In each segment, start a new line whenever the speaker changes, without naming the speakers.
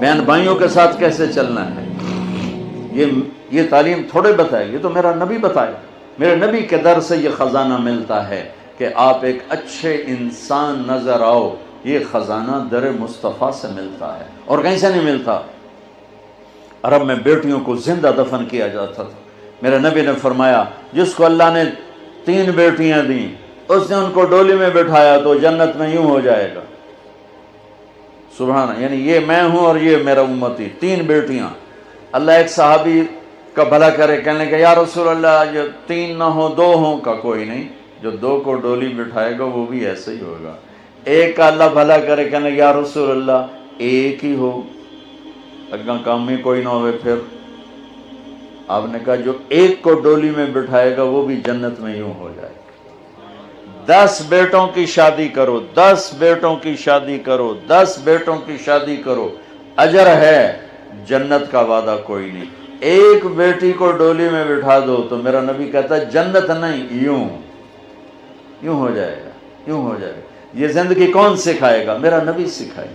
بہن بھائیوں کے ساتھ کیسے چلنا ہے، یہ تعلیم تھوڑے بتائے، یہ تو میرا نبی بتائے. میرے نبی کے در سے یہ خزانہ ملتا ہے کہ آپ ایک اچھے انسان نظر آؤ. یہ خزانہ در مصطفیٰ سے ملتا ہے اور کہیں سے نہیں ملتا. عرب میں بیٹیوں کو زندہ دفن کیا جاتا تھا. میرے نبی نے فرمایا جس کو اللہ نے 3 بیٹیاں دیں اس نے ان کو ڈولی میں بٹھایا تو جنت میں یوں ہو جائے گا. سبحان، یعنی یہ میں ہوں اور یہ میرا امتی، 3 بیٹیاں. اللہ ایک صحابی کا بھلا کرے، کہنے لگا یا رسول اللہ جو 3 نہ ہوں 2 ہوں. کا کوئی نہیں، جو 2 کو ڈولی بٹھائے گا وہ بھی ایسے ہی ہوگا. ایک کا اللہ بھلا کرے، کہنے لگا یا رسول اللہ 1 ہی ہو، اگاں کام میں کوئی نہ ہوئے. پھر آپ نے کہا جو 1 کو ڈولی میں بٹھائے گا وہ بھی جنت میں یوں ہو جائے گا. 10 بیٹوں کی شادی کرو، 10 بیٹوں کی شادی کرو، 10 بیٹوں کی شادی کرو، اجر ہے، جنت کا وعدہ کوئی نہیں. 1 بیٹی کو ڈولی میں بٹھا دو تو میرا نبی کہتا ہے جنت نہیں، یوں ہو جائے گا، یوں ہو جائے گا. یہ زندگی کون سکھائے گا؟ میرا نبی سکھائے،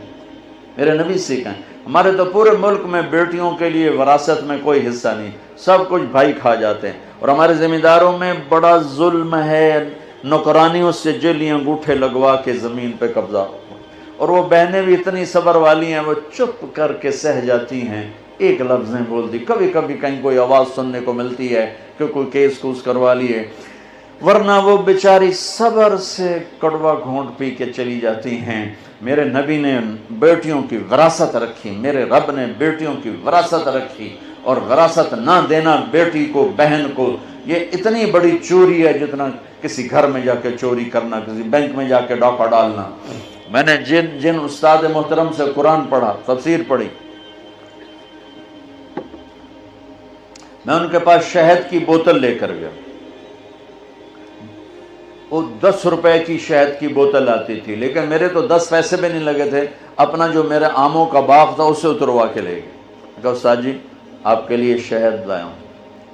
میرے نبی سکھائیں. ہمارے تو پورے ملک میں بیٹیوں کے لیے وراثت میں کوئی حصہ نہیں، سب کچھ بھائی کھا جاتے ہیں. اور ہمارے ذمہ داروں میں بڑا ظلم ہے، نوکرانیوں سے جیلی انگوٹھے لگوا کے زمین پہ قبضہ. اور وہ بہنیں بھی اتنی صبر والی ہیں، وہ چپ کر کے سہ جاتی ہیں، ایک لفظ نہیں بولتی. کبھی کبھی کہیں کوئی آواز سننے کو ملتی ہے کہ کوئی کیس کوس کروا لیے، ورنہ وہ بیچاری صبر سے کڑوا گھونٹ پی کے چلی جاتی ہیں. میرے نبی نے بیٹیوں کی وراثت رکھی، میرے رب نے بیٹیوں کی وراثت رکھی. اور وراثت نہ دینا بیٹی کو، بہن کو، یہ اتنی بڑی چوری ہے جتنا کسی گھر میں جا کے چوری کرنا، کسی بینک میں جا کے ڈاکہ ڈالنا. میں نے جن استاد محترم سے قرآن پڑھا، تفسیر پڑھی، میں ان کے پاس شہد کی بوتل لے کر گیا. وہ 10 روپے کی شہد کی بوتل آتی تھی، لیکن میرے تو 10 پیسے بھی نہیں لگے تھے. اپنا جو میرے آموں کا باغ تھا اسے اتروا کے لے گئے. کہا استاد جی آپ کے لیے شہد لایا ہوں.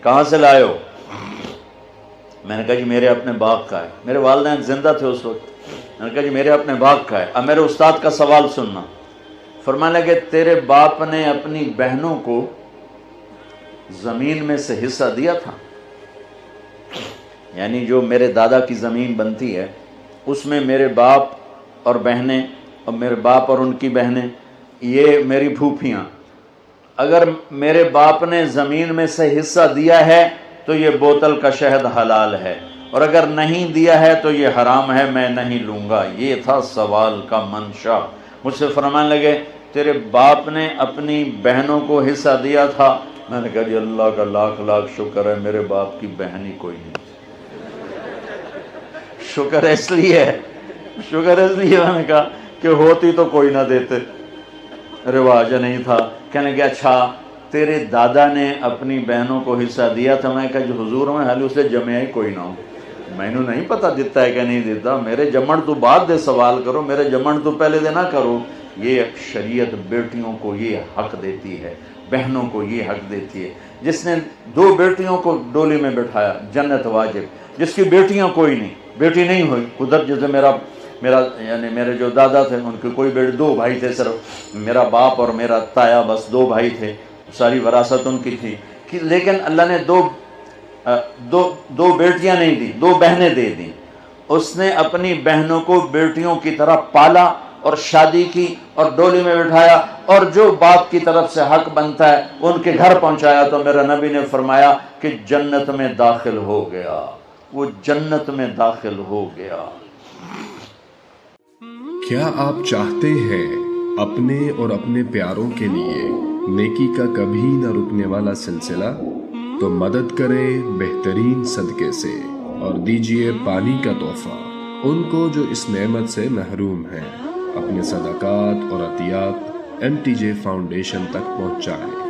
کہاں سے لائے ہو؟ میں نے کہا جی میرے اپنے باغ کا ہے. میرے والدین زندہ تھے اس وقت. میں نے کہا جی میرے اپنے باغ کا ہے. اب میرے استاد کا سوال سننا. فرمانے لگے تیرے باپ نے اپنی بہنوں کو زمین میں سے حصہ دیا تھا؟ یعنی جو میرے دادا کی زمین بنتی ہے اس میں میرے باپ اور بہنیں، اور میرے باپ اور ان کی بہنیں، یہ میری پھوپھیاں، اگر میرے باپ نے زمین میں سے حصہ دیا ہے تو یہ بوتل کا شہد حلال ہے، اور اگر نہیں دیا ہے تو یہ حرام ہے، میں نہیں لوں گا. یہ تھا سوال کا منشا. مجھ سے فرمانے لگے تیرے باپ نے اپنی بہنوں کو حصہ دیا تھا؟ میں نے کہا جی اللہ کا لاکھ لاکھ شکر ہے میرے باپ کی بہن ہی کوئی نہیں. شکر اس لیے میں نے کہا کہ ہوتی تو کوئی نہ دیتے، رواج نہیں تھا. کہنے کہ اچھا تیرے دادا نے اپنی بہنوں کو حصہ دیا تھا؟ میں کہا جو حضور میں حال اسے جمع ہی کوئی نہ ہو، میں نے نہیں پتا دیتا ہے کہ نہیں دیتا. میرے جمن تو بعد دے سوال کرو، میرے جمن تو پہلے دے نہ کرو. یہ شریعت بیٹیوں کو یہ حق دیتی ہے، بہنوں کو یہ حق دیتی ہے. جس نے 2 بیٹیوں کو ڈولی میں بٹھایا جنت واجب. جس کی بیٹیاں کوئی نہیں، بیٹی نہیں ہوئی، ادھر جیسے میرا یعنی میرے جو دادا تھے ان کے کوئی بیٹے، 2 بھائی تھے صرف، میرا باپ اور میرا تایا، بس 2 بھائی تھے، ساری وراثت ان کی تھی. لیکن اللہ نے دو بیٹیاں نہیں دی، 2 بہنیں دے دیں. اس نے اپنی بہنوں کو بیٹیوں کی طرح پالا اور شادی کی اور ڈولی میں بٹھایا، اور جو باپ کی طرف سے حق بنتا ہے ان کے گھر پہنچایا. تو میرا نبی نے فرمایا کہ جنت میں داخل ہو گیا، وہ جنت میں داخل ہو گیا.
کیا آپ چاہتے ہیں اپنے اور اپنے پیاروں کے لیے نیکی کا کبھی نہ رکنے والا سلسلہ؟ تو مدد کریں بہترین صدقے سے اور دیجئے پانی کا تحفہ ان کو جو اس نعمت سے محروم ہیں. اپنے صدقات اور عطیات MTJ فاؤنڈیشن تک پہنچائیں.